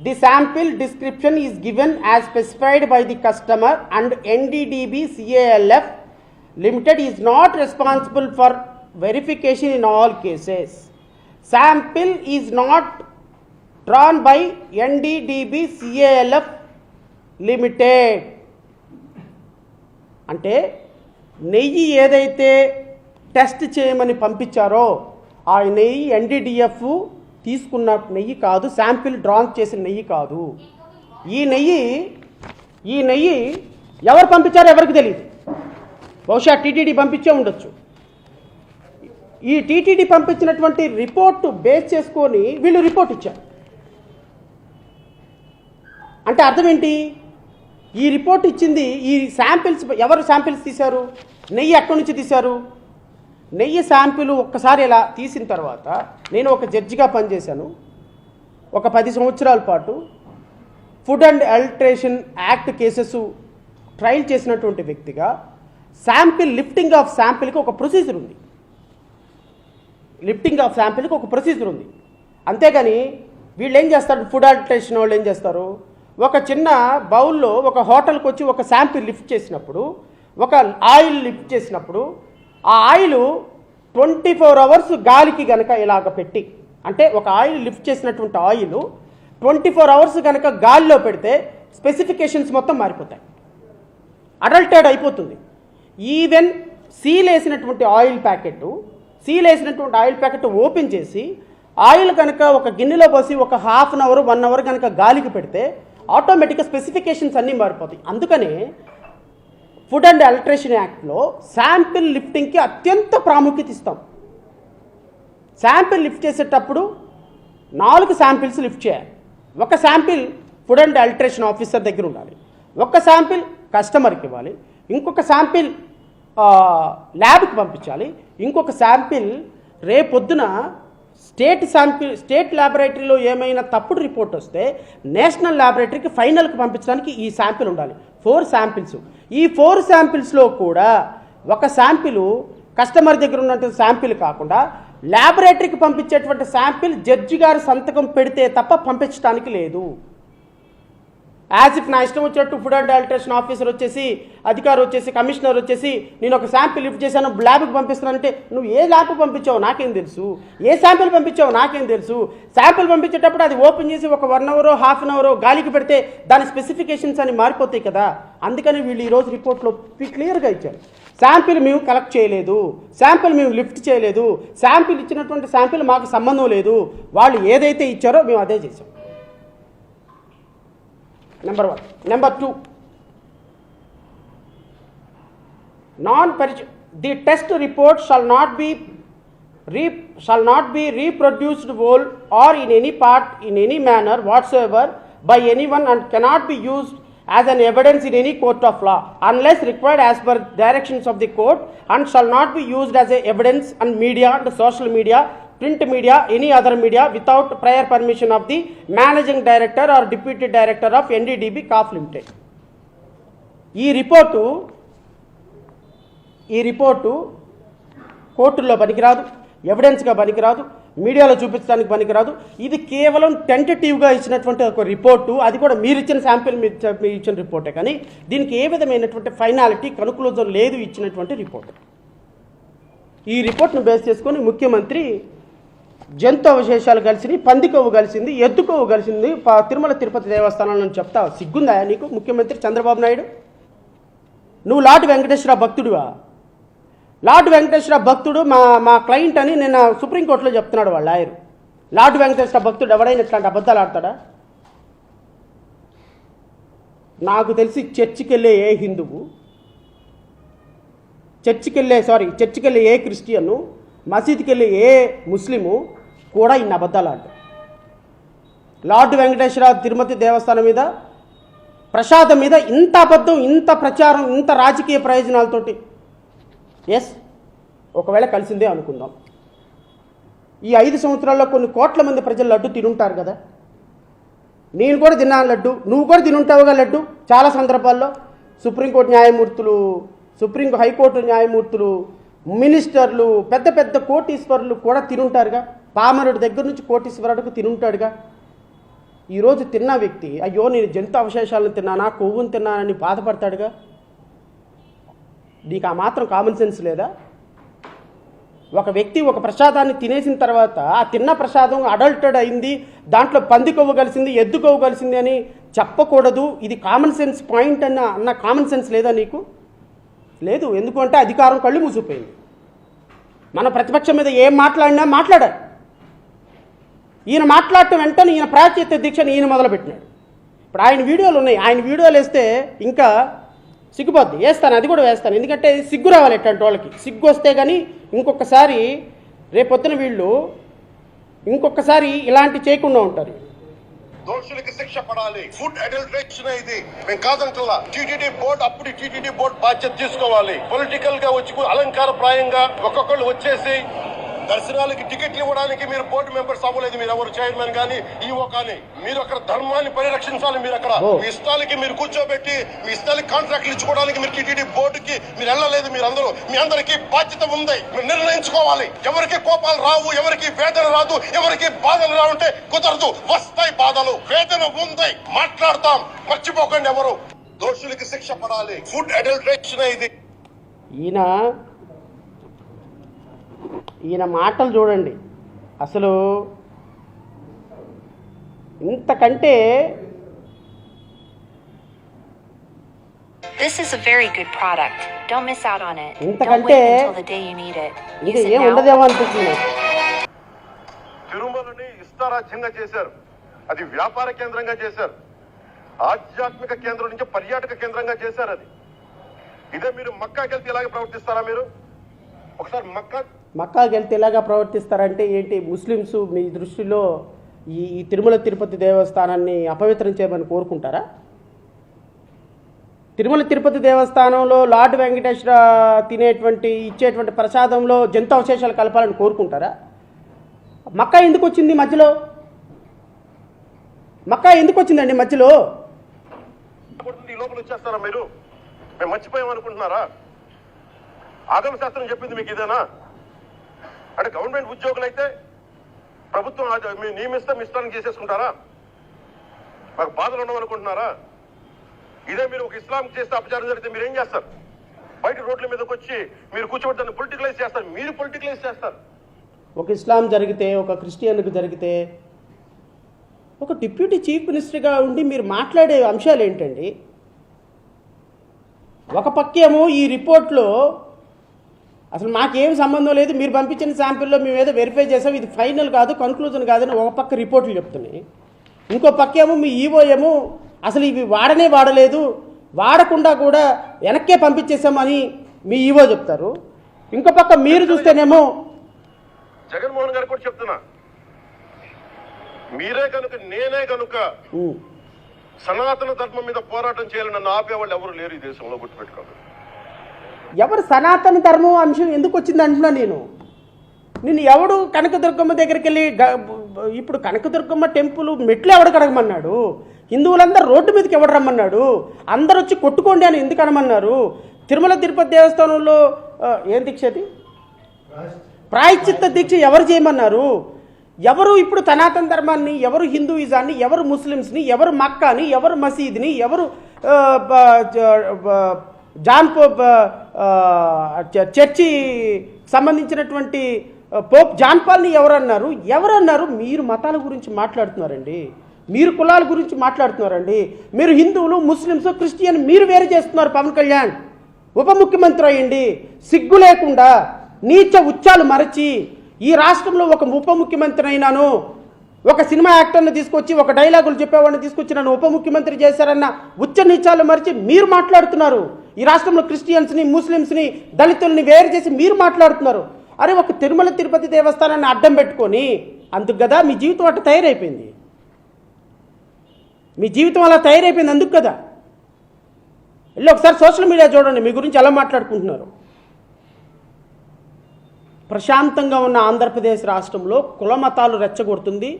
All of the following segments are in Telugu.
The sample description is given as specified by the customer and NDDB CALF Limited is not responsible for verification in all cases. Sample is not drawn by NDDB CALF Limited. అంటే నెయ్యి ఏదైతే టెస్ట్ చేయమని పంపించారో ఆ నెయ్యి NDDF తీసుకున్న నెయ్యి కాదు, శాంపిల్ డ్రాన్ చేసిన నెయ్యి కాదు. ఈ నెయ్యి ఎవరు పంపించారో ఎవరికి తెలియదు. బహుశా టీటీడీ పంపించే ఉండొచ్చు. ఈ టీటీడీ పంపించినటువంటి రిపోర్టు బేస్ చేసుకొని వీళ్ళు రిపోర్ట్ ఇచ్చారు. అంటే అర్థం ఏంటి? ఈ రిపోర్ట్ ఇచ్చింది ఈ శాంపిల్స్ ఎవరు శాంపిల్స్ తీశారు? నెయ్యి ఎక్కడి నుంచి తీశారు? నెయ్యి శాంపిల్ ఒక్కసారి ఇలా తీసిన తర్వాత నేను ఒక జడ్జిగా పనిచేశాను. ఒక 10 సంవత్సరాల పాటు food and adulteration act cases trial చేసినటువంటి వ్యక్తిగా శాంపిల్ లిఫ్టింగ్ ఆఫ్ శాంపిల్కి ఒక ప్రొసీజర్ ఉంది. అంతేగాని వీళ్ళు ఏం చేస్తారు? ఫుడ్ అడల్టరేషన్ వాళ్ళు ఏం చేస్తారు? ఒక చిన్న బౌల్లో ఒక హోటల్కి వచ్చి ఒక శాంపిల్ లిఫ్ట్ చేసినప్పుడు, ఒక ఆయిల్ లిఫ్ట్ చేసినప్పుడు ఆ ఆయిల్ 24 అవర్స్ గాలికి గనక ఇలాగ పెట్టి, అంటే ఒక ఆయిల్ లిఫ్ట్ చేసినటువంటి ఆయిల్ 24 అవర్స్ కనుక గాలిలో పెడితే స్పెసిఫికేషన్స్ మొత్తం మారిపోతాయి, అడల్టెడ్ అయిపోతుంది. ఈవెన్ సీల్ వేసినటువంటి ఆయిల్ ప్యాకెట్ ఓపెన్ చేసి ఆయిల్ కనుక ఒక గిన్నెలో పోసి ఒక హాఫ్ అన్ అవర్ 1 అవర్ కనుక గాలికి పెడితే ఆటోమేటిక్గా స్పెసిఫికేషన్స్ అన్నీ మారిపోతాయి. అందుకనే ఫుడ్ అండ్ అడల్టరేషన్ యాక్ట్లో శాంపిల్ లిఫ్టింగ్కి అత్యంత ప్రాముఖ్యత ఇస్తాం. శాంపిల్ లిఫ్ట్ చేసేటప్పుడు 4 శాంపిల్స్ లిఫ్ట్ చేయాలి. ఒక sample food and adulteration officer దగ్గర ఉండాలి, ఒక శాంపిల్ కస్టమర్కి ఇవ్వాలి, ఇంకొక శాంపిల్ ల్యాబ్కి పంపించాలి, ఇంకొక శాంపిల్ రేపొద్దున స్టేట్ ల్యాబొరేటరీలో ఏమైనా తప్పుడు రిపోర్ట్ వస్తే నేషనల్ ల్యాబొరేటరీకి ఫైనల్కి పంపించడానికి ఈ శాంపిల్ ఉండాలి. 4 శాంపిల్స్. ఈ 4 శాంపిల్స్లో కూడా ఒక శాంపిల్ కస్టమర్ దగ్గర ఉన్నటువంటి శాంపిల్ కాకుండా ల్యాబొరేటరీకి పంపించేటువంటి శాంపిల్ జడ్జి గారు సంతకం పెడితే తప్ప పంపించడానికి లేదు. యాజ్ ఇఫ్ నా ఇష్టం వచ్చినట్టు ఫుడ్ అండ్ అడల్టరేషన్ ఆఫీసర్ వచ్చేసి, అధికారి వచ్చేసి, కమిషనర్ వచ్చేసి నేను ఒక శాంపిల్ లిఫ్ట్ చేశాను ల్యాబ్కి పంపిస్తున్నానంటే నువ్వు ఏ ల్యాబ్కి పంపించావు నాకేం తెలుసు, ఏ శాంపిల్ పంపించావు నాకేం తెలుసు. శాంపిల్ పంపించేటప్పుడు అది ఓపెన్ చేసి ఒక 1 అవర్ హాఫ్ అన్ అవర్ గాలికి పెడితే దాని స్పెసిఫికేషన్స్ అని మారిపోతాయి కదా. అందుకని వీళ్ళు ఈరోజు రిపోర్ట్లో క్లియర్గా ఇచ్చారు, శాంపిల్ మేము కలెక్ట్ చేయలేదు, శాంపిల్ మేము లిఫ్ట్ చేయలేదు, శాంపిల్ ఇచ్చినటువంటి శాంపిల్ మాకు సంబంధం లేదు, వాళ్ళు ఏదైతే ఇచ్చారో మేము అదే చేసాం. Number 1. Number 2, the test report shall not be reproduced whole or in any part in any manner whatsoever by anyone and cannot be used as an evidence in any court of law unless required as per directions of the court, and shall not be used as a evidence on media and social media, print media, any other media without prior permission of the managing director or deputy director of NDDB CAF Limited. ఈ రిపోర్టు కోర్టుల్లో పనికిరాదు, ఎవిడెన్స్గా పనికిరాదు, మీడియాలో చూపించడానికి పనికిరాదు. ఇది కేవలం టెంటేటివ్గా ఇచ్చినటువంటి ఒక రిపోర్టు, అది కూడా మీరు ఇచ్చిన శాంపిల్ మీరు ఇచ్చిన రిపోర్టే, కానీ దీనికి ఏ విధమైనటువంటి ఫైనాలిటీ కన్క్లూజన్ లేదు ఇచ్చినటువంటి రిపోర్ట్. ఈ రిపోర్ట్ను బేస్ చేసుకొని ముఖ్యమంత్రి జంతు అవశేషాలు కలిసింది, పంది కొవ్వు కలిసింది, ఎద్దు కొవ్వు కలిసింది తిరుమల తిరుపతి దేవస్థానంలో చెప్తా సిగ్గుందా నీకు ముఖ్యమంత్రి చంద్రబాబు నాయుడు? నువ్వు లార్డ్ వెంకటేశ్వర భక్తుడివా? లార్డ్ వెంకటేశ్వర భక్తుడు మా క్లయింట్ అని నేను సుప్రీంకోర్టులో చెప్తున్నాడు వాళ్ళ లాయర్. లార్డ్ వెంకటేశ్వర భక్తుడు ఎవడైనా ఇట్లాంటి అబద్ధాలు ఆడతాడా? నాకు తెలిసి చర్చికి వెళ్ళే ఏ హిందువు, చర్చికి వెళ్ళే ఏ క్రిస్టియను, మసీదుకి వెళ్ళే ఏ ముస్లిము కూడా ఇన్ని అబద్ధాలు ఆడతారు. లార్డ్ వెంకటేశ్వర తిరుమతి దేవస్థానం మీద, ప్రసాదం మీద ఇంత అబద్ధం, ఇంత ప్రచారం, ఇంత రాజకీయ ప్రయోజనాలతోటి ఒకవేళ కలిసిందే అనుకుందాం. ఈ 5 సంవత్సరాల్లో కొన్ని కోట్ల మంది ప్రజలు లడ్డు తినుంటారు కదా. నేను కూడా తిన్నాను లడ్డు, నువ్వు కూడా తినుంటావుగా లడ్డు. చాలా సందర్భాల్లో హైకోర్టు న్యాయమూర్తులు, మినిస్టర్లు, పెద్ద పెద్ద కోటీశ్వరులు కూడా తినుంటారుగా. పామరుడి దగ్గర నుంచి కోటీశ్వరుడికి తినుంటాడుగా. ఈరోజు తిన్న వ్యక్తి అయ్యో నేను జంతు అవశేషాలను తిన్నానా, కొవ్వును తిన్నానని బాధపడతాడుగా. నీకు ఆ మాత్రం కామన్ సెన్స్ లేదా? ఒక వ్యక్తి ఒక ప్రసాదాన్ని తినేసిన తర్వాత ఆ తిన్న ప్రసాదం అడల్టెడ్ అయింది, దాంట్లో పంది కొవ్వు కలిసింది, ఎద్దు కొవ్వు కలిసింది అని చెప్పకూడదు. ఇది కామన్ సెన్స్ పాయింట్ అన్న కామన్ సెన్స్ లేదా నీకు? లేదు. ఎందుకంటే అధికారం కళ్ళు మూసిపోయింది. మన ప్రతిపక్షం మీద ఏం మాట్లాడినా మాట్లాడారు. ఈయన మాట్లాడటం వెంటనే ఈయన ప్రాయశ్చిత్త దీక్షను ఈయన మొదలుపెట్టినాడు. ఇప్పుడు ఆయన వీడియోలు ఉన్నాయి, ఆయన వీడియోలు వేస్తే ఇంకా సిగ్గుపోద్ది. వేస్తాను, అది కూడా వేస్తాను. ఎందుకంటే సిగ్గు రావాలి ఎట్లాంటి వాళ్ళకి. సిగ్గు వస్తే కానీ ఇంకొకసారి రేపొద్దున వీళ్ళు ఇంకొకసారి ఇలాంటి చేయకుండా ఉంటారు. దోషులకి శిక్ష పడాలి. ఫుడ్ అడల్టరేషన్ ఇది మేము కాదంటలా. టీటీడీ బోర్డు అప్పుడు టీటీడీ బోర్డు బాధ్యత తీసుకోవాలి. పొలిటికల్ గా వచ్చి అలంకార ప్రాయంగా ఒక్కొక్కళ్ళు వచ్చేసి దర్శనాలకి టికెట్లు ఇవ్వడానికి మీరు బోర్డు మెంబర్స్ అవ్వలేదు. మీరు ఎవరు చైర్మన్ కానీ ఈవో కానీ మీరు అక్కడ ధర్మాన్ని పరిరక్షించాలి. మీరు అక్కడ మీ ఇష్టాలకి మీరు కూర్చోబెట్టి మీ ఇష్టాలకి కాంట్రాక్ట్లు ఇచ్చుకోవడానికి మీరు టీటీడీ బోర్డుకి మీరు వెళ్ళలేదు. మీరు అందరూ మీ అందరికీ బాధ్యత ఉంది. మీరు నిర్ణయించుకోవాలి. ఎవరికి కోపాలు రావు, ఎవరికి వేదన రాదు, ఎవరికి బాధలు రావుంటే కుదరదు. వస్తాయి బాధలు, వేదన ఉంది, మాట్లాడతాం. మర్చిపోకండి, ఎవరు దోషులకి శిక్ష పడాలి. ఫుడ్ అడల్టరేషన్ ఇది. ఈయన మాటలు చూడండి. అసలు ఇంతకంటే This is a very good product. Don't miss out on it. Don't ఇంతకంటే wait until the day you need it. ఇది Use it ఏం now. ఉండదేమో అనిపిస్తుంది. తిరుమలని ఇష్టారాజ్యంగా చేశారు. అది వ్యాపార కేంద్రంగా చేశారు. ఆధ్యాత్మిక కేంద్రం నుంచి పర్యాటక కేంద్రంగా చేశారు. అది ఇదే మీరు మక్కాకి వెళ్తే ఇలాగే ప్రవర్తిస్తారా? మీరు ఒకసారి మక్కాకి వెళ్తే ఇలాగా ప్రవర్తిస్తారంటే ఏంటి? ముస్లిమ్స్ మీ దృష్టిలో ఈ తిరుమల తిరుపతి దేవస్థానాన్ని అపవిత్రం చేయమని కోరుకుంటారా? తిరుమల తిరుపతి దేవస్థానంలో లార్డ్ వెంకటేశ్వర ఇచ్చేటువంటి ప్రసాదంలో జంతు అవశేషాలు కలపాలని కోరుకుంటారా? మక్కా ఎందుకు వచ్చింది మధ్యలో? మక్కా ఎందుకు వచ్చిందండి మధ్యలో? ఈ లోపల వచ్చేస్తారా మీరు? మేము మర్చిపోయామనుకుంటున్నారా? ఆగమ శాస్త్రం చెప్పింది మీకు ఇదేనా? అంటే గవర్నమెంట్ ఉద్యోగులు అయితే ప్రభుత్వం మీరు నియమిస్తే మీ ఇష్టానికి చేసేసుకుంటారా? మాకు బాధలు ఉండవనుకుంటున్నారా? ఇదే మీరు ఒక ఇస్లాం చేస్తే అపచారం జరిగితే మీరు ఏం చేస్తారు? బయట రోడ్ల మీదకి వచ్చి మీరు కూర్చోబెట్టి దాన్ని పొలిటికలైజ్ చేస్తారు. మీరు పొలిటికలైజ్ చేస్తారు. ఒక ఇస్లాం జరిగితే, ఒక క్రిస్టియన్కి జరిగితే, ఒక డిప్యూటీ చీఫ్ మినిస్టర్గా ఉండి మీరు మాట్లాడే అంశాలు ఏంటండి? ఒక పక్కేమో ఈ రిపోర్ట్లో అసలు మాకేం సంబంధం లేదు, మీరు పంపించిన శాంపిల్లో మేము ఏదో వెరిఫై చేసాం, ఇది ఫైనల్ కాదు, కన్క్లూజన్ కాదని ఒక పక్క రిపోర్ట్లు చెప్తున్నాయి. ఇంకో పక్కేమో మీ ఈవో ఏమో అసలు ఇవి వాడలేదు, వాడకుండా కూడా వెనక్కే పంపించేసామని మీ ఈవో చెప్తారు. ఇంకో పక్క మీరు చూస్తేనేమో జగన్మోహన్ గారు కూడా చెప్తున్నా, మీరే కనుక నేనే కనుక సనాతన ధర్మం మీద పోరాటం చేయాలని నన్ను ఆపేవాళ్ళు ఎవరు లేరు ఈ దేశంలో. గుర్తుపెట్టుకోండి. ఎవరు సనాతన ధర్మం అంశం ఎందుకు వచ్చింది అంటున్నా నిన్ను ఎవడు కనకదుర్గమ్మ దగ్గరికి వెళ్ళి ఇప్పుడు కనకదుర్గమ్మ టెంపుల్ మెట్లు ఎవడు కడగమన్నాడు? హిందువులందరూ రోడ్డు మీదకి ఎవడు రమ్మన్నాడు? అందరూ వచ్చి కొట్టుకోండి అని ఎందుకు అనమన్నారు? తిరుమల తిరుపతి దేవస్థానంలో ఏం దీక్ష అది? ప్రాయశ్చిత్త దీక్ష ఎవరు చేయమన్నారు? ఎవరు ఇప్పుడు సనాతన ధర్మాన్ని, ఎవరు హిందూయిజాన్ని, ఎవరు ముస్లిమ్స్ని, ఎవరు మక్కాని, ఎవరు మసీద్ని, ఎవరు చర్చి సంబంధించినటువంటి పోప్ జాన్ పాల్ని ఎవరన్నారు? మీరు మతాల గురించి మాట్లాడుతున్నారండి, మీరు కులాల గురించి మాట్లాడుతున్నారండి. మీరు హిందువులు, ముస్లిమ్స్, క్రిస్టియన్ మీరు వేరు చేస్తున్నారు. పవన్ కళ్యాణ్ ఉప ముఖ్యమంత్రి అయ్యండి సిగ్గు లేకుండా నీచ ఉచ్చాలు మరచి ఈ రాష్ట్రంలో ఒక ఉప ముఖ్యమంత్రి అయినాను, ఒక సినిమా యాక్టర్ని తీసుకొచ్చి ఒక డైలాగులు చెప్పేవాడిని తీసుకొచ్చి నన్ను ఉప ముఖ్యమంత్రి చేశారన్న ఉచ్చ నీచాలు మరిచి మీరు మాట్లాడుతున్నారు. ఈ రాష్ట్రంలో క్రిస్టియన్స్ని, ముస్లిమ్స్ని, దళితుల్ని వేరు చేసి మీరు మాట్లాడుతున్నారు. అరే ఒక తిరుమల తిరుపతి దేవస్థానాన్ని అడ్డం పెట్టుకొని అందుకు కదా మీ జీవితం అట్లా తయారైపోయింది. మీ జీవితం అలా తయారైపోయింది అందుకు కదా. వెళ్ళి ఒకసారి సోషల్ మీడియా చూడండి మీ గురించి ఎలా మాట్లాడుకుంటున్నారు. ప్రశాంతంగా ఉన్న ఆంధ్రప్రదేశ్ రాష్ట్రంలో కుల మతాలు రెచ్చగొడుతుంది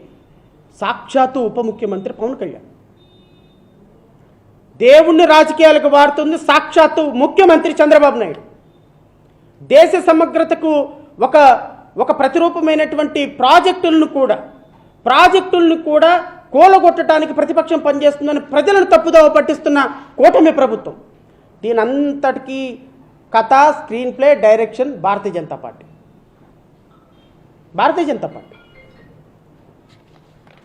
సాక్షాత్తు ఉప ముఖ్యమంత్రి పవన్ కళ్యాణ్. దేవుణ్ణి రాజకీయాలకు వాడుతుంది సాక్షాత్తు ముఖ్యమంత్రి చంద్రబాబు నాయుడు. దేశ సమగ్రతకు ఒక ప్రతిరూపమైనటువంటి ప్రాజెక్టులను కూడా కూలగొట్టడానికి ప్రతిపక్షం పనిచేస్తుందని ప్రజలను తప్పుదోవ పట్టిస్తున్న కూటమి ప్రభుత్వం. దీని అంతటికీ కథ, screen play, direction Bharatiya Janata party.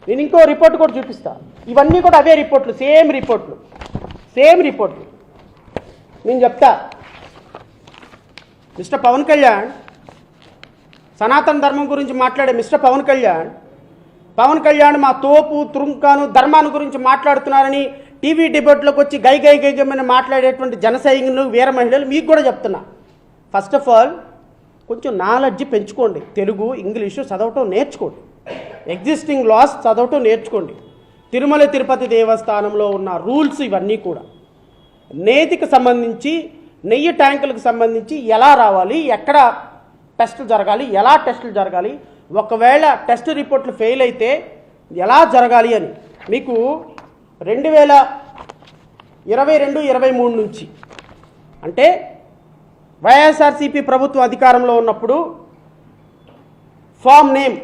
నేను ఇంకో రిపోర్ట్ కూడా చూపిస్తా. ఇవన్నీ కూడా అవే రిపోర్ట్లు, సేమ్ రిపోర్ట్లు. నేను చెప్తా. మిస్టర్ పవన్ కళ్యాణ్, సనాతన ధర్మం గురించి మాట్లాడే మిస్టర్ పవన్ కళ్యాణ్ మా తోపు, తురుంకాను, ధర్మాన్ని గురించి మాట్లాడుతున్నారని టీవీ డిబేట్లోకి వచ్చి గైగమైన మాట్లాడేటువంటి జనసైనికులు, వీర మహిళలు మీకు కూడా చెప్తున్నా. ఫస్ట్ ఆఫ్ ఆల్ కొంచెం నాలెడ్జ్ పెంచుకోండి. తెలుగు, ఇంగ్లీషు చదవటం నేర్చుకోండి. ఎగ్జిస్టింగ్ లాస్ చదవటం నేర్చుకోండి. తిరుమల తిరుపతి దేవస్థానంలో ఉన్న రూల్స్ ఇవన్నీ కూడా నేతికి సంబంధించి, నెయ్యి ట్యాంకులకు సంబంధించి ఎలా రావాలి, ఎక్కడ టెస్టులు జరగాలి, ఎలా టెస్టులు జరగాలి, ఒకవేళ టెస్ట్ రిపోర్ట్లు ఫెయిల్ అయితే ఎలా జరగాలి అని మీకు 2022-23 నుంచి, అంటే వైఎస్ఆర్సీపీ ప్రభుత్వం అధికారంలో ఉన్నప్పుడు firm name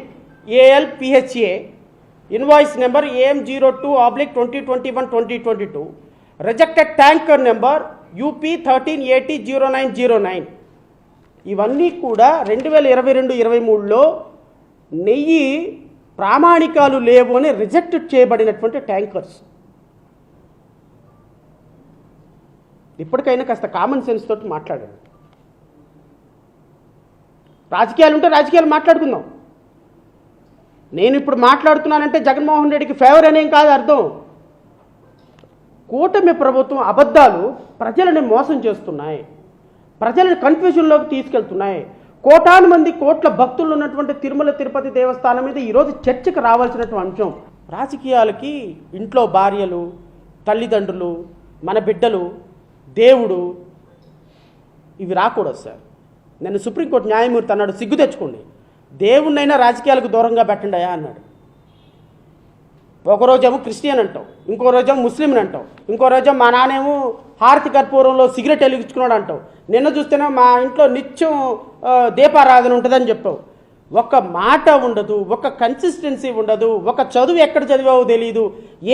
ALPHA, invoice number AM02/2021-2022, rejected tanker number UP13800909. ఇవన్నీ కూడా 2022-23లో నెయ్యి ప్రామాణికాలు లేవు అని రిజెక్ట్ చేయబడినటువంటి ట్యాంకర్స్. ఇప్పటికైనా కాస్త కామన్ సెన్స్ తోటి మాట్లాడండి. రాజకీయాలు ఉంటే రాజకీయాలు మాట్లాడుకుందాం. నేను ఇప్పుడు మాట్లాడుతున్నానంటే జగన్మోహన్ రెడ్డికి ఫేవర్ అనేం కాదు అర్థం. కూటమి ప్రభుత్వం అబద్ధాలు ప్రజలని మోసం చేస్తున్నాయి, ప్రజలను కన్ఫ్యూజన్లోకి తీసుకెళ్తున్నాయి. కోటాను మంది కోట్ల భక్తులు ఉన్నటువంటి తిరుమల తిరుపతి దేవస్థానం మీద ఈరోజు చర్చకు రావాల్సినటువంటి అంశం. రాజకీయాలకి ఇంట్లో భార్యలు, తల్లిదండ్రులు, మన బిడ్డలు, దేవుడు ఇవి రాకూడదు సార్. నన్ను సుప్రీంకోర్టు న్యాయమూర్తి అన్నాడు, సిగ్గు తెచ్చుకోండి, దేవుణ్ణైనా రాజకీయాలకు దూరంగా పెట్టండి అయ్యా అన్నాడు. ఒకరోజేమో క్రిస్టియన్ అంటావు, ఇంకో రోజేమో ముస్లింని అంటావు, ఇంకో రోజేమో మా నానేమో హారతి కర్పూరంలో సిగరెట్ వెలిగించుకున్నాడు అంటావు. నిన్న చూస్తేనే మా ఇంట్లో నిత్యం దీపారాధన ఉంటుందని చెప్పావు. ఒక మాట ఉండదు, ఒక కన్సిస్టెన్సీ ఉండదు, ఒక చదువు ఎక్కడ చదివావో తెలియదు,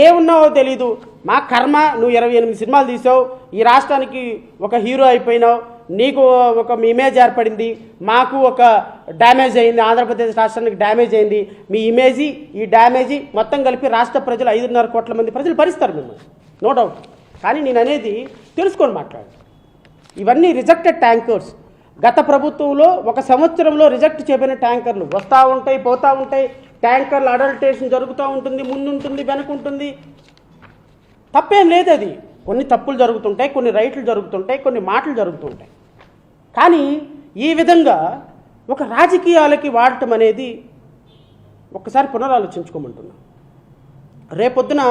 ఏమున్నావో తెలీదు. మా కర్మ, నువ్వు 28 సినిమాలు తీసావు, ఈ రాష్ట్రానికి ఒక హీరో అయిపోయినావు, నీకు ఒక ఇమేజ్ ఏర్పడింది, మాకు ఒక డ్యామేజ్ అయింది, ఆంధ్రప్రదేశ్ రాష్ట్రానికి డ్యామేజ్ అయింది. మీ ఇమేజీ, ఈ డ్యామేజీ మొత్తం కలిపి రాష్ట్ర ప్రజలు 5.5 కోట్ల మంది ప్రజలు భరిస్తారు మిమ్మల్ని, నో డౌట్. కానీ నేను అనేది తెలుసుకొని మాట్లాడు. ఇవన్నీ రిజెక్టెడ్ ట్యాంకర్స్. గత ప్రభుత్వంలో 1 సంవత్సరంలో రిజెక్ట్ చేయబడిన ట్యాంకర్లు వస్తూ ఉంటాయి, పోతూ ఉంటాయి. ట్యాంకర్లు అడల్టేషన్ జరుగుతూ ఉంటుంది, ముందుంటుంది, వెనుకుంటుంది. తప్పేం లేదు. అది కొన్ని తప్పులు జరుగుతుంటాయి, కొన్ని రైట్లు జరుగుతుంటాయి, కొన్ని మాటలు జరుగుతుంటాయి. కానీ ఈ విధంగా ఒక రాజకీయాలకి వాడటం అనేది ఒక్కసారి పునరాలోచించుకోమంటున్నా. రేపొద్దున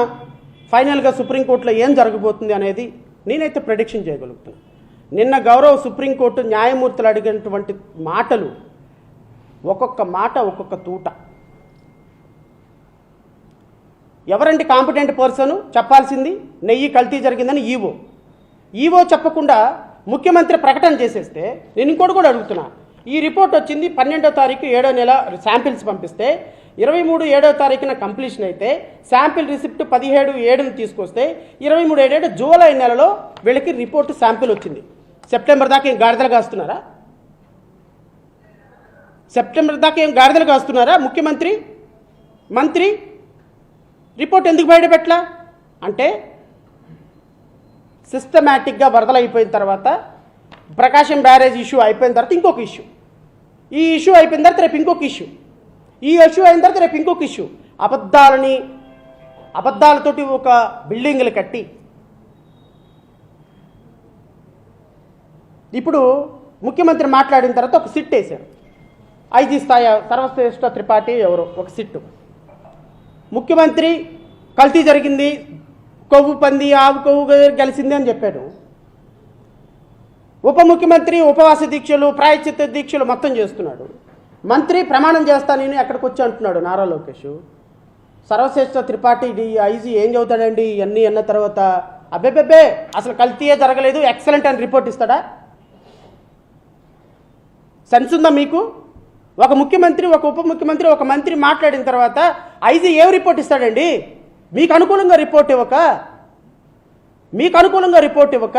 ఫైనల్గా సుప్రీంకోర్టులో ఏం జరగబోతుంది అనేది నేనైతే ప్రెడిక్షన్ చేయగలుగుతున్నాను. నిన్న గౌరవ సుప్రీంకోర్టు న్యాయమూర్తులు అడిగినటువంటి మాటలు, ఒక్కొక్క మాట ఒక్కొక్క తూట. ఎవరండి కాంపిటెంట్ పర్సన్ చెప్పాల్సింది? నెయ్యి కల్తీ జరిగిందని ఈవో చెప్పకుండా ముఖ్యమంత్రి ప్రకటన చేసేస్తే నేను ఇంకోటి కూడా అడుగుతున్నా. ఈ రిపోర్ట్ వచ్చింది 12వ తారీఖు 7వ నెల శాంపిల్స్ పంపిస్తే 23/7వ తారీఖున కంప్లీషన్ అయితే శాంపిల్ రిసిప్ట్ 17/7ని తీసుకొస్తే 23/7 జూలై నెలలో వీళ్ళకి రిపోర్ట్ శాంపిల్ వచ్చింది. సెప్టెంబర్ దాకా ఏం గాడిదలు కాస్తున్నారా? మంత్రి రిపోర్ట్ ఎందుకు బయటపెట్టలా? అంటే సిస్టమేటిక్గా వరదలు అయిపోయిన తర్వాత, ప్రకాశం బ్యారేజ్ ఇష్యూ అయిపోయిన తర్వాత ఇంకొక ఇష్యూ, ఈ ఇష్యూ అయిపోయిన తర్వాత రేపు ఇంకొక ఇష్యూ, ఈ ఇష్యూ అయిన తర్వాత రేపు ఇంకొక ఇష్యూ. అబద్ధాలతోటి ఒక బిల్డింగ్లు కట్టి ఇప్పుడు ముఖ్యమంత్రి మాట్లాడిన తర్వాత ఒక సిట్ వేశారు. ఐజీ స్థాయి సర్వశ్రేష్ఠ త్రిపాఠి ఎవరో ఒక సిట్టు. ముఖ్యమంత్రి కల్తీ జరిగింది, కొవ్వు పంది ఆవు కొవ్వు కలిసింది అని చెప్పాడు. ఉప ముఖ్యమంత్రి ఉపవాస దీక్షలు, ప్రాయశ్చిత్త దీక్షలు మొత్తం చేస్తున్నాడు. మంత్రి ప్రమాణం చేస్తా నేను ఎక్కడికి వచ్చి అంటున్నాడు నారా లోకేష్. సర్వశ్రేష్ఠ త్రిపాఠి ఐజీ ఏం చదువుతాడండి ఇవన్నీ అన్న తర్వాత? అబ్బెబ్బెబ్బే అసలు కల్తీయే జరగలేదు, ఎక్సలెంట్ అని రిపోర్ట్ ఇస్తాడా? సెన్స్ ఉందా మీకు? ఒక ముఖ్యమంత్రి, ఒక ఉప ముఖ్యమంత్రి, ఒక మంత్రి మాట్లాడిన తర్వాత ఐజీ ఏం రిపోర్ట్ ఇస్తాడండి? మీకు అనుకూలంగా రిపోర్ట్ ఇవ్వక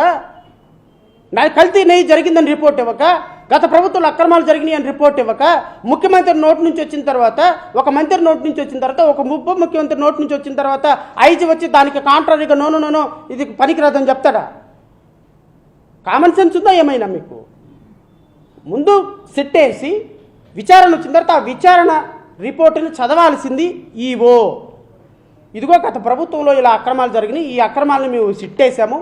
నా కల్తీ నెయ్యి జరిగిందని రిపోర్ట్ ఇవ్వక, గత ప్రభుత్వంలో అక్రమాలు జరిగినాయి అని రిపోర్ట్ ఇవ్వక, ముఖ్యమంత్రి నోటి నుంచి వచ్చిన తర్వాత, ఒక మంత్రి నోటి నుంచి వచ్చిన తర్వాత, ఒక ఉప ముఖ్యమంత్రి నోటి నుంచి వచ్చిన తర్వాత ఐజీ వచ్చి దానికి కాంట్రారీగా నో ఇది పనికిరాదని చెప్తాడా? కామన్ సెన్స్ ఉందా ఏమైనా మీకు? ముందు సిట్టేసి విచారణ వచ్చిన తర్వాత ఆ విచారణ రిపోర్టుని చదవాల్సింది ఈవో. ఇదిగో గత ప్రభుత్వంలో ఇలా అక్రమాలు జరిగినాయి, ఈ అక్రమాలను మేము సిట్టేసాము,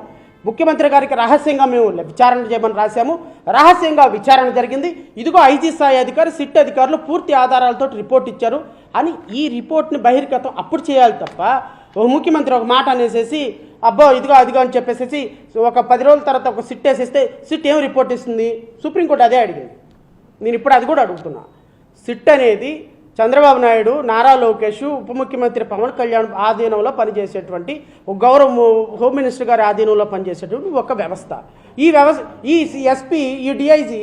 ముఖ్యమంత్రి గారికి రహస్యంగా మేము విచారణ చేయమని రాశాము, రహస్యంగా విచారణ జరిగింది, ఇదిగో ఐజీ స్థాయి అధికారి సిట్ అధికారులు పూర్తి ఆధారాలతో రిపోర్ట్ ఇచ్చారు అని ఈ రిపోర్ట్ని బహిర్గతం అప్పుడు చేయాలి తప్ప, ఒక ముఖ్యమంత్రి ఒక మాట అనేసేసి అబ్బో ఇదిగో అదిగో అని చెప్పేసేసి ఒక 10 రోజుల తర్వాత ఒక సిట్ వేసేస్తే సిట్ ఏం రిపోర్ట్ ఇస్తుంది? సుప్రీంకోర్టు అదే అడిగింది. నేను ఇప్పుడు అది కూడా అడుగుతున్నా. సిట్ అనేది చంద్రబాబు నాయుడు, నారా లోకేష్, ఉప ముఖ్యమంత్రి పవన్ కళ్యాణ్ ఆధీనంలో పనిచేసేటువంటి ఒక గౌరవ హోమ్ మినిస్టర్ గారి ఆధీనంలో పనిచేసేటువంటి ఒక వ్యవస్థ. ఈ ఎస్పీ, ఈ డిఐజీ,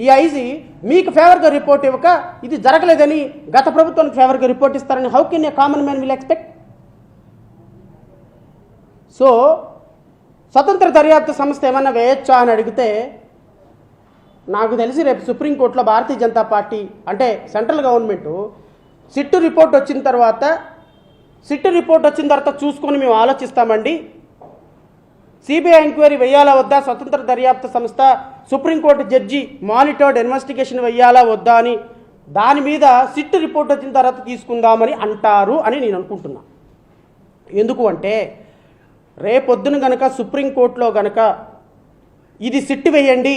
ఈ ఐజీ మీకు ఫేవర్గా రిపోర్ట్ ఇవ్వక ఇది జరగలేదని గత ప్రభుత్వానికి ఫేవర్గా రిపోర్ట్ ఇస్తారని how can a common man will expect? So స్వతంత్ర దర్యాప్తు సంస్థ ఏమన్నా వేయొచ్చా అని అడిగితే, నాకు తెలిసి రేపు సుప్రీంకోర్టులో భారతీయ జనతా పార్టీ అంటే సెంట్రల్ గవర్నమెంటు సిట్టు రిపోర్ట్ వచ్చిన తర్వాత చూసుకొని మేము ఆలోచిస్తామండి, సిబిఐ ఎంక్వైరీ వేయాలా వద్దా, స్వతంత్ర దర్యాప్తు సంస్థ సుప్రీంకోర్టు జడ్జి మానిటర్డ్ ఇన్వెస్టిగేషన్ వేయాలా వద్దా అని దాని మీద సిట్టు రిపోర్ట్ వచ్చిన తర్వాత తీసుకుందామని అంటారు అని నేను అనుకుంటున్నా. ఎందుకు అంటే రేపొద్దున గనక సుప్రీంకోర్టులో గనక ఇది సిట్టు వేయండి,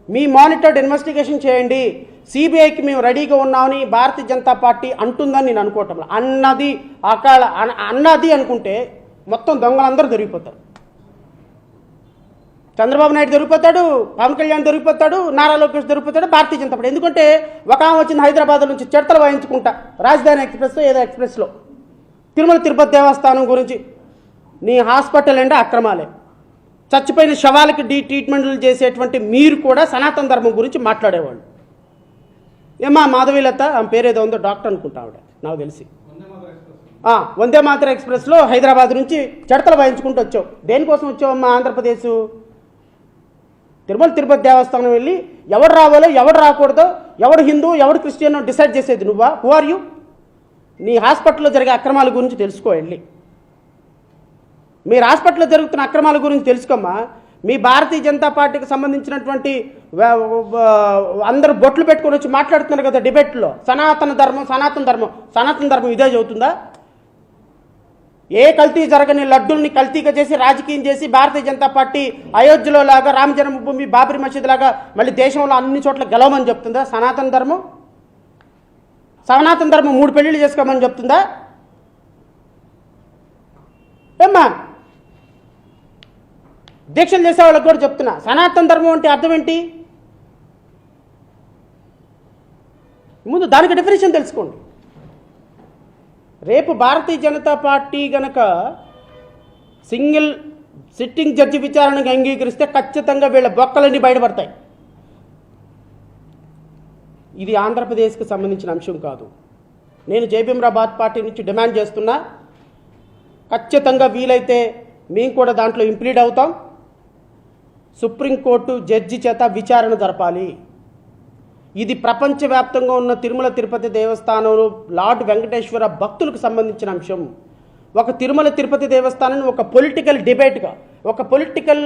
మీ మానిటర్డ్ ఇన్వెస్టిగేషన్ చేయండి, సిబిఐకి మేము రెడీగా ఉన్నామని భారతీయ జనతా పార్టీ అంటుందని నేను అనుకోవటం. అన్నది అనుకుంటే మొత్తం దొంగలందరూ దొరికిపోతారు. చంద్రబాబు నాయుడు దొరికిపోతాడు, పవన్ కళ్యాణ్ దొరికిపోతాడు, నారా లోకేష్ దొరికిపోతాడు, భారతీయ జనతా పార్టీ. ఎందుకంటే ఒక ఆమె వచ్చింది హైదరాబాద్ నుంచి చిడతలు వాయించుకుంటా రాజధాని ఎక్స్ప్రెస్ ఏదో ఎక్స్ప్రెస్లో తిరుమల తిరుపతి దేవస్థానం గురించి. నీ హాస్పిటల్ అంటే అక్రమాలే, చచ్చిపోయిన శవాలకి ట్రీట్మెంట్లు చేసేటువంటి మీరు కూడా సనాతన ధర్మం గురించి మాట్లాడేవాళ్ళు. ఏమా మాధవీలత ఆమె పేరేదో ఉందో డాక్టర్ అనుకుంటా ఆవిడ, నాకు తెలిసి వందే మాతర ఎక్స్ప్రెస్లో హైదరాబాద్ నుంచి చెడతలు వాయించుకుంటూ వచ్చావు. దేనికోసం వచ్చావమ్మా ఆంధ్రప్రదేశ్? తిరుమల తిరుపతి దేవస్థానం వెళ్ళి ఎవడు రావాలో ఎవడు రాకూడదో, ఎవడు హిందూ ఎవడు క్రిస్టియన్ డిసైడ్ చేసేది నువ్వా? Who are you? నీ హాస్పిటల్లో జరిగే అక్రమాల గురించి తెలుసుకో వెళ్ళి. మీరు హాస్పిటల్లో జరుగుతున్న అక్రమాల గురించి తెలుసుకోమ్మా. మీ భారతీయ జనతా పార్టీకి సంబంధించినటువంటి అందరూ బొట్లు పెట్టుకొని వచ్చి మాట్లాడుతున్నారు కదా డిబేట్లో, సనాతన ధర్మం ఇదే చదువుతుందా? ఏ కల్తీ జరగని లడ్డూల్ని కల్తీగా చేసి రాజకీయం చేసి భారతీయ జనతా పార్టీ అయోధ్యలో లాగా రామ జన్మభూమి బాబరీ మసీద్ లాగా మళ్ళీ దేశంలో అన్ని చోట్ల గెలవమని చెప్తుందా? సనాతన ధర్మం 3 పెళ్లిళ్ళు చేసుకోమని చెప్తుందా? ఏమ్మా దీక్షలు చేసే వాళ్ళకి కూడా చెప్తున్నా, సనాతన ధర్మం అంటే అర్థం ఏంటి? ముందు దానికి డెఫినేషన్ తెలుసుకోండి. రేపు భారతీయ జనతా పార్టీ గనక సింగిల్ సిట్టింగ్ జడ్జి విచారణకు అంగీకరిస్తే ఖచ్చితంగా వీళ్ళ బొక్కలన్నీ బయటపడతాయి. ఇది ఆంధ్రప్రదేశ్కి సంబంధించిన అంశం కాదు. నేను జయభీమరాబాద్ పార్టీ నుంచి డిమాండ్ చేస్తున్నా, ఖచ్చితంగా వీలైతే మేము కూడా దాంట్లో ఇంప్లీడ్ అవుతాం. సుప్రీంకోర్టు జడ్జి చేత విచారణ జరపాలి. ఇది ప్రపంచవ్యాప్తంగా ఉన్న తిరుమల తిరుపతి దేవస్థానంలో లార్డ్ వెంకటేశ్వర భక్తులకు సంబంధించిన అంశం. ఒక తిరుమల తిరుపతి దేవస్థానాన్ని ఒక పొలిటికల్ డిబేట్గా, ఒక పొలిటికల్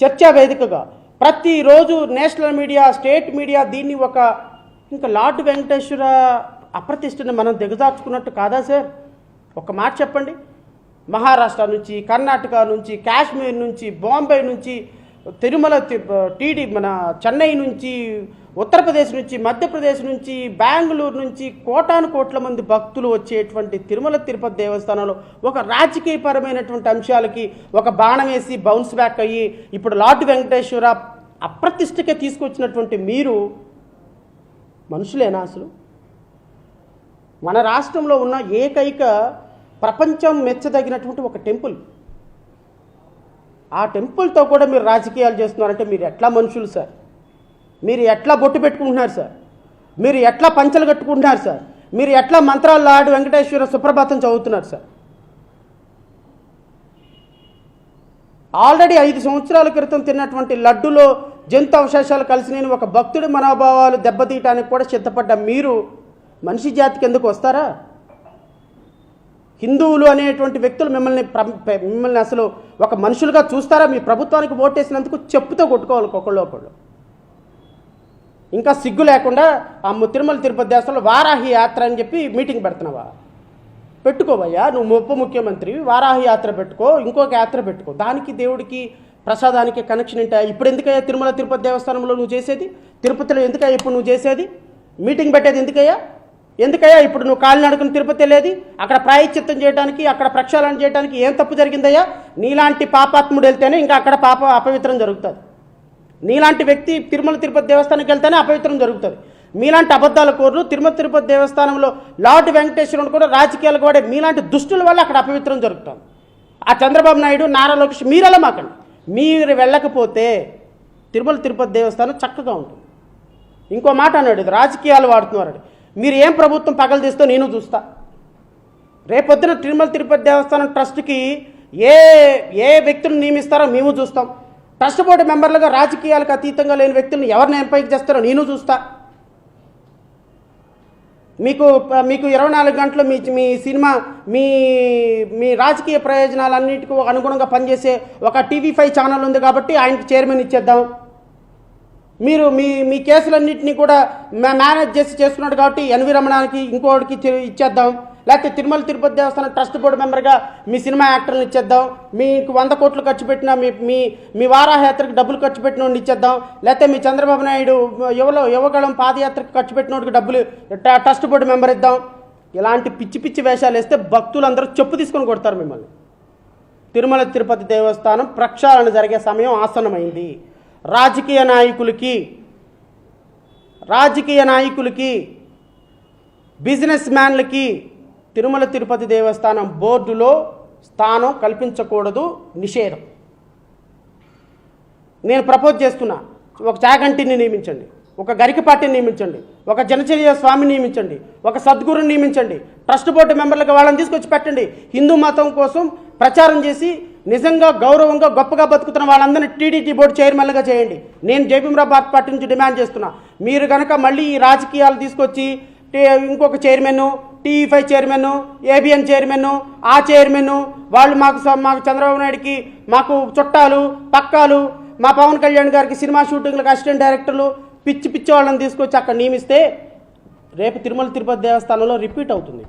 చర్చా వేదికగా ప్రతిరోజు నేషనల్ మీడియా, స్టేట్ మీడియా దీన్ని ఇంకా లార్డ్ వెంకటేశ్వర అప్రతిష్టని మనం దిగజార్చుకున్నట్టు కాదా సార్? ఒక మాట చెప్పండి. మహారాష్ట్ర నుంచి, కర్ణాటక నుంచి, కాశ్మీర్ నుంచి, బాంబే నుంచి, తిరుమల మన చెన్నై నుంచి, ఉత్తరప్రదేశ్ నుంచి, మధ్యప్రదేశ్ నుంచి, బెంగళూరు నుంచి కోటాను మంది భక్తులు వచ్చేటువంటి తిరుమల తిరుపతి దేవస్థానంలో ఒక రాజకీయపరమైనటువంటి అంశాలకి ఒక బాణం వేసి బౌన్స్ బ్యాక్ అయ్యి ఇప్పుడు లార్డ్ వెంకటేశ్వర అప్రతిష్టకే తీసుకొచ్చినటువంటి మీరు మనుషులేనా అసలు? మన రాష్ట్రంలో ఉన్న ఏకైక ప్రపంచం మెచ్చదగినటువంటి ఒక టెంపుల్, ఆ టెంపుల్తో కూడా మీరు రాజకీయాలు చేస్తున్నారంటే మీరు ఎట్లా మనుషులు సార్? మీరు ఎట్లా బొట్టు పెట్టుకుంటున్నారు సార్? మీరు ఎట్లా పంచలు కట్టుకుంటున్నారు సార్? మీరు ఎట్లా మంత్రాలు లార్డ్ వెంకటేశ్వర సుప్రభాతం చదువుతున్నారు సార్? ఆల్రెడీ 5 సంవత్సరాల క్రితం తిన్నటువంటి లడ్డులో జంతు అవశేషాలు కలిసి నేను ఒక భక్తుడి మనోభావాలు దెబ్బతీయటానికి కూడా సిద్ధపడ్డ మీరు మనిషి జాతికి ఎందుకు వస్తారా? హిందువులు అనేటువంటి వ్యక్తులు మిమ్మల్ని అసలు ఒక మనుషులుగా చూస్తారా? మీ ప్రభుత్వానికి ఓటేసినందుకు చెప్పుతో కొట్టుకోవాలి ఒకళ్ళు. ఇంకా సిగ్గు లేకుండా ఆ తిరుమల తిరుపతి దేవస్థానంలో వారాహి యాత్ర అని చెప్పి మీటింగ్ పెడుతున్నావా? పెట్టుకోవయ్యా, నువ్వు ఉప ముఖ్యమంత్రి, వారాహి యాత్ర పెట్టుకో, ఇంకొక యాత్ర పెట్టుకో. దానికి దేవుడికి ప్రసాదానికి కనెక్షన్ ఏంటా? ఇప్పుడు ఎందుకయ్యా తిరుమల తిరుపతి దేవస్థానంలో నువ్వు చేసేది? తిరుపతిలో ఎందుకయ్యా ఇప్పుడు నువ్వు చేసేది? మీటింగ్ పెట్టేది ఎందుకయ్యా ఇప్పుడు నువ్వు కాళ్ళు నడుకుని తిరుపతి వెళ్ళేది? అక్కడ ప్రాయశ్చిత్తం చేయడానికి, అక్కడ ప్రక్షాళన చేయడానికి ఏం తప్పు జరిగిందయ్యా? నీలాంటి పాపాత్ముడు వెళ్తేనే ఇంకా అక్కడ అపవిత్రం జరుగుతుంది. నీలాంటి వ్యక్తి తిరుమల తిరుపతి దేవస్థానానికి వెళ్తేనే అపవిత్రం జరుగుతుంది. మీలాంటి అబద్ధాల కోర్లు తిరుమల తిరుపతి దేవస్థానంలో లార్డ్ వెంకటేశ్వరుడు కూడా రాజకీయాలకు వాడే మీలాంటి దుష్టుల వల్ల అక్కడ అపవిత్రం జరుగుతుంది. ఆ చంద్రబాబు నాయుడు, నారా లోకేష్ మీరెలా మాకండి. మీరు వెళ్ళకపోతే తిరుమల తిరుపతి దేవస్థానం చక్కగా ఉంటుంది. ఇంకో మాట అన్నాడు, ఇది రాజకీయాలు వాడుతున్నారండి. మీరు ఏం ప్రభుత్వం పగలు తీస్తో నేను చూస్తా. రేపొద్దున తిరుమల తిరుపతి దేవస్థానం ట్రస్ట్కి ఏ వ్యక్తులను నియమిస్తారో మేము చూస్తాం. ట్రస్ట్ బోర్డు మెంబర్లుగా రాజకీయాలకు అతీతంగా లేని వ్యక్తులను ఎవరిని ఎంపైకి చేస్తారో నేను చూస్తా. మీకు 24 గంటలు మీ సినిమా మీ రాజకీయ ప్రయోజనాలన్నిటికీ అనుగుణంగా పనిచేసే ఒక TV5 ఛానల్ ఉంది కాబట్టి ఆయనకి చైర్మన్ ఇచ్చేద్దాం. మీరు మీ కేసులన్నింటినీ కూడా మేనేజ్ చేసుకున్నాడు కాబట్టి ఎన్వి రమణానికి ఇంకోటికి ఇచ్చేద్దాం. లేకపోతే తిరుమల తిరుపతి దేవస్థానం ట్రస్ట్ బోర్డు మెంబర్గా మీ సినిమా యాక్టర్లను ఇచ్చేద్దాం. మీకు 100 కోట్లు ఖర్చు పెట్టిన మీ వారాయాత్రకు డబ్బులు ఖర్చు పెట్టిన వాడిని ఇచ్చేద్దాం. లేకపోతే మీ చంద్రబాబు నాయుడు యువగళం పాదయాత్రకు ఖర్చు పెట్టినోడికి డబ్బులు ట్రస్ట్ బోర్డు మెంబర్ ఇద్దాం. ఇలాంటి పిచ్చి వేషాలు వేస్తే భక్తులందరూ చెప్పు తీసుకొని కొడతారు మిమ్మల్ని. తిరుమల తిరుపతి దేవస్థానం ప్రక్షాళన జరిగే సమయం ఆసన్నమైంది. రాజకీయ నాయకులకి బిజినెస్ మ్యాన్లకి తిరుమల తిరుపతి దేవస్థానం బోర్డులో స్థానం కల్పించకూడదు, నిషేధం. నేను ప్రపోజ్ చేస్తున్నా, ఒక చాగంటిని నియమించండి, ఒక గరికపాటిని నియమించండి, ఒక జనచర్య స్వామిని నియమించండి, ఒక సద్గురుని నియమించండి. ట్రస్ట్ బోర్డు మెంబర్లకు వాళ్ళని తీసుకొచ్చి పెట్టండి. హిందూ మతం కోసం ప్రచారం చేసి నిజంగా గౌరవంగా గొప్పగా బతుకుతున్న వాళ్ళందరినీ టీడీటీ బోర్డు చైర్మన్గా చేయండి. నేను జయభీమరావు పార్టీ నుంచి డిమాండ్ చేస్తున్నా. మీరు కనుక మళ్ళీ ఈ రాజకీయాలు తీసుకొచ్చి ఇంకొక chairman, TV5 chairman, ABN chairman, ఆ చైర్మన్ వాళ్ళు మాకు చంద్రబాబు నాయుడికి మాకు చుట్టాలు పక్కాలు, మా పవన్ కళ్యాణ్ గారికి సినిమా షూటింగ్లకు అసిస్టెంట్ డైరెక్టర్లు, పిచ్చి వాళ్ళని తీసుకొచ్చి అక్కడ నియమిస్తే రేపు తిరుమల తిరుపతి దేవస్థానంలో రిపీట్ అవుతుంది.